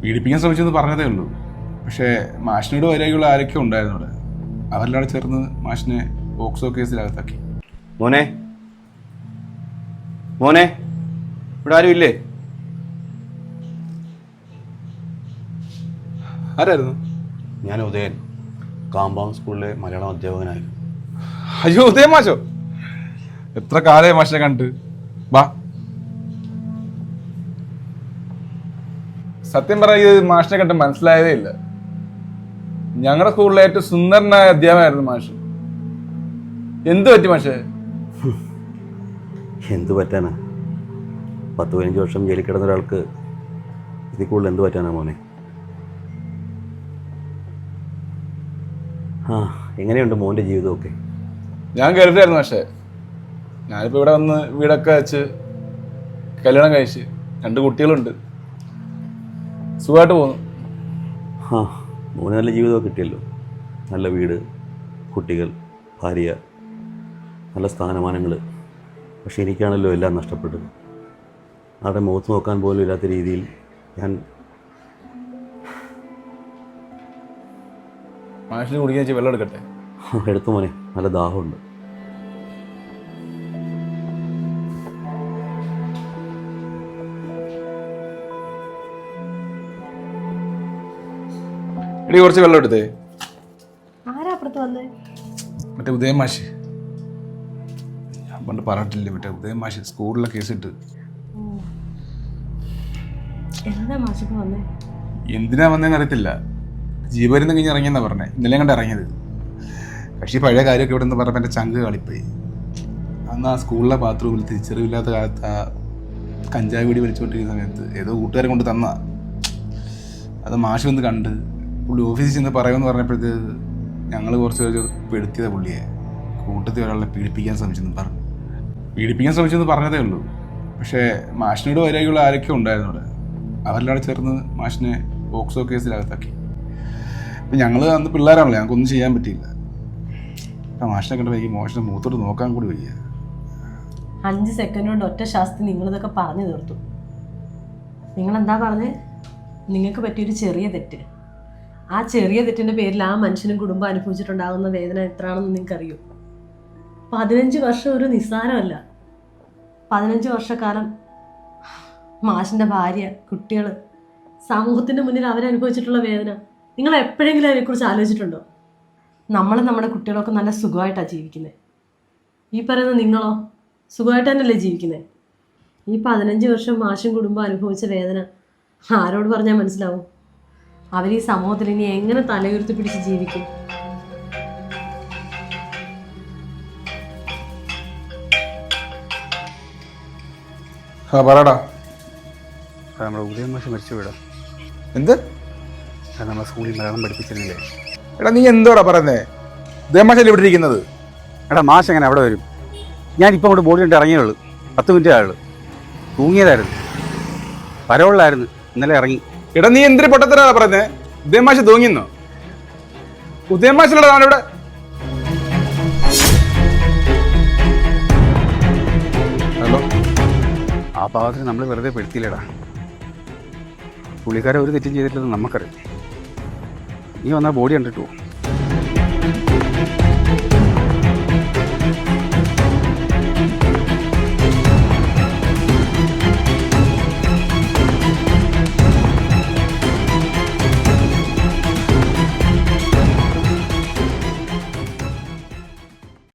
പീഡിപ്പിക്കാൻ ശ്രമിച്ചെന്ന് പറഞ്ഞതേ ഉള്ളൂ. പക്ഷേ മാഷിനോട് വരെയുള്ള ആരൊക്കെ ഉണ്ടായിരുന്നു അവിടെ. അവരെല്ലാം ചേർന്ന് മാഷിനെ പോക്സോ കേസിലകത്താക്കി. മോനെ മോനെ ഇവിടെ ആരും ഇല്ലേ? ആരായിരുന്നു? ഞാൻ ഉദയൻ, കാമ്പൗണ്ട് സ്കൂളിലെ മലയാളം അധ്യാപകനായിരുന്നു. അയ്യോ, ഉദയൻ മാഷോ? എത്ര കാലമായി മാഷിനെ കണ്ട്. വാ. സത്യം പറയുക, മാഷിനെ കണ്ട് മനസ്സിലായതേ ഇല്ല. ഞങ്ങളുടെ സ്കൂളിലെ ഏറ്റവും സുന്ദരനായ അധ്യാപകനായിരുന്നു മാഷ്. എന്ത് പറ്റി മാഷേ? എന്തു പറ്റാനാ? 10-15 വർഷം ജയിലിൽ കിടന്ന ഒരാൾക്ക് ഇതിൽ കൂടുതൽ എന്ത് പറ്റാനാ മോനെ? എങ്ങനെയുണ്ട് മോൻ്റെ ജീവിതമൊക്കെ? ഞാൻ ഗൾഫിലായിരുന്നു മാഷേ. ഞാനിപ്പോൾ ഇവിടെ വന്ന് വീടൊക്കെ വെച്ച് കല്യാണം കഴിച്ച് 2 കുട്ടികളുണ്ട്. സുഖമായിട്ട് പോകുന്നു. മോന് നല്ല ജീവിതമൊക്കെ കിട്ടിയല്ലോ. നല്ല വീട്, കുട്ടികൾ, ഭാര്യ, നല്ല സ്ഥാനമാനങ്ങൾ. പക്ഷെ എനിക്കാണല്ലോ എല്ലാം നഷ്ടപ്പെട്ടത്. ആരുടെ മുഖത്ത് നോക്കാൻ പോലും ഇല്ലാത്ത രീതിയിൽ ഞാൻ. മാഷിന് കുടിക്കാൻ വെച്ച് വെള്ളം എടുക്കട്ടെ? എടുത്തു മോനെ, നല്ല ദാഹമുണ്ട്. എടി, കുറച്ച് വെള്ളം എടുത്തേ. ആരാ അപ്പുറത്ത് വന്നേ? മറ്റേ ഉദയൻ മാഷ്. ഞാൻ പണ്ട് പറഞ്ഞിട്ടില്ലേ, മറ്റേ ഉദയൻ മാഷ് സ്കൂളിലെ കേസിട്ട്. എന്താ മാഷിക്ക് വന്നേ? എന്തിനാ വന്നതെന്ന് അറിയത്തില്ല. ജീവരുന്ന് കഴിഞ്ഞ് ഇറങ്ങിയെന്നാ പറഞ്ഞേ. ഇന്നലെ കണ്ട് ഇറങ്ങിയത്. കക്ഷി പഴയ കാര്യമൊക്കെ ഇവിടെ നിന്ന് പറഞ്ഞപ്പോൾ എൻ്റെ ചങ്ക് കളിപ്പോയി. അന്ന് ആ സ്കൂളിലെ ബാത്റൂമിൽ തിരിച്ചറിവില്ലാത്ത കാലത്ത് ആ കഞ്ചാവ് വീടി വലിച്ചുകൊണ്ടിരിക്കുന്ന സമയത്ത് ഏതോ കൂട്ടുകാരെ കൊണ്ട് തന്നാ. അത് മാഷ് വന്ന് കണ്ട് പുള്ളി ഓഫീസിൽ ചെന്ന് പറയുമെന്ന് പറഞ്ഞപ്പോഴത്തേക്ക് ഞങ്ങൾ കുറച്ച് പെടുത്തിയതാ പുള്ളിയെ. കൂട്ടത്തിൽ ഒരാളെ പീഡിപ്പിക്കാൻ ശ്രമിച്ചെന്ന് പറഞ്ഞതേ ഉള്ളൂ. പക്ഷേ മാഷിനോട് വരെയുള്ള ആരൊക്കെ ഉണ്ടായിരുന്നു അവിടെ. അവരെല്ലാം ചേർന്ന് മാഷിനെ പോക്സോ കേസിലകത്താക്കി. അപ്പം ഞങ്ങൾ അന്ന് പിള്ളേരാണല്ലോ, ഞങ്ങൾക്കൊന്നും ചെയ്യാൻ പറ്റിയില്ല. അപ്പം മാഷിനെ കണ്ടപ്പോൾ എനിക്ക് മോശം മൂത്തോട്ട് നോക്കാൻ കൂടി വയ്യ. 5 സെക്കൻഡ് കൊണ്ട് ഒറ്റ ശാസ്ത്രം നിങ്ങളിതൊക്കെ പറഞ്ഞു തീർത്തു. നിങ്ങളെന്താ പറഞ്ഞേ? നിങ്ങൾക്ക് പറ്റിയൊരു ചെറിയ തെറ്റ്. ആ ചെറിയ തെറ്റിൻ്റെ പേരിൽ ആ മനുഷ്യനും കുടുംബം അനുഭവിച്ചിട്ടുണ്ടാകുന്ന വേദന എത്രയാണെന്ന് നിങ്ങൾക്കറിയോ? 15 വർഷം ഒരു നിസ്സാരമല്ല. 15 വർഷക്കാലം മാഷിൻ്റെ ഭാര്യ, കുട്ടികൾ, സമൂഹത്തിൻ്റെ മുന്നിൽ അവരനുഭവിച്ചിട്ടുള്ള വേദന നിങ്ങൾ എപ്പോഴെങ്കിലും അതിനെക്കുറിച്ച് ആലോചിച്ചിട്ടുണ്ടോ? നമ്മുടെ കുട്ടികളൊക്കെ നല്ല സുഖമായിട്ടാണ് ജീവിക്കുന്നത്. ഈ പറയുന്ന നിങ്ങളോ സുഖമായിട്ട് തന്നെയല്ലേ ജീവിക്കുന്നത്? ഈ 15 വർഷം മാഷും കുടുംബം അനുഭവിച്ച വേദന ആരോട് പറഞ്ഞാൽ മനസ്സിലാവും? അവർ ഈ സമൂഹത്തിൽ ഇനി എങ്ങനെ തലയുയർത്തി പിടിച്ച് ജീവിക്കും? പറയടാ. നമ്മുടെ ഉദയൻ മാഷ് മരിച്ചു വീടാ. എന്ത്? നമ്മുടെ സ്കൂളിൽ മലയാളം പഠിപ്പിച്ചിരുന്നില്ലേ? എടാ, നീ എന്തോടാ പറയുന്നേ? ഉദയൻ മാഷല്ലേ ഇവിടെ ഇരിക്കുന്നത്? എടാ, മാഷ് എങ്ങനെ അവിടെ വരും? ഞാനിപ്പോൾ അങ്ങോട്ട് ബോഡി കൊണ്ട് ഇറങ്ങിയുള്ളൂ. 10 മിനിറ്റ് ആയുള്ളൂ. തൂങ്ങിയതായിരുന്നു, പരോളിലായിരുന്നു. ഇന്നലെ ഇറങ്ങി. എടാ, നീ എന്തിനു പൊട്ടത്തരാ പറയുന്നേ? ഉദയൻ മാഷ് തൂങ്ങിന്നോ? ഉദയൻ മാഷിലൂടെ ഞാനിവിടെ. ഹലോ. ആ പാവത്തിന് നമ്മൾ വെറുതെ പെടുത്തിയില്ലടാ. പുള്ളിക്കാരെ ഒരു തെറ്റും ചെയ്തിട്ടില്ലെന്ന് നമുക്കറിയാം. നീ വന്നാൽ ബോഡി കണ്ടിട്ട് പോകും.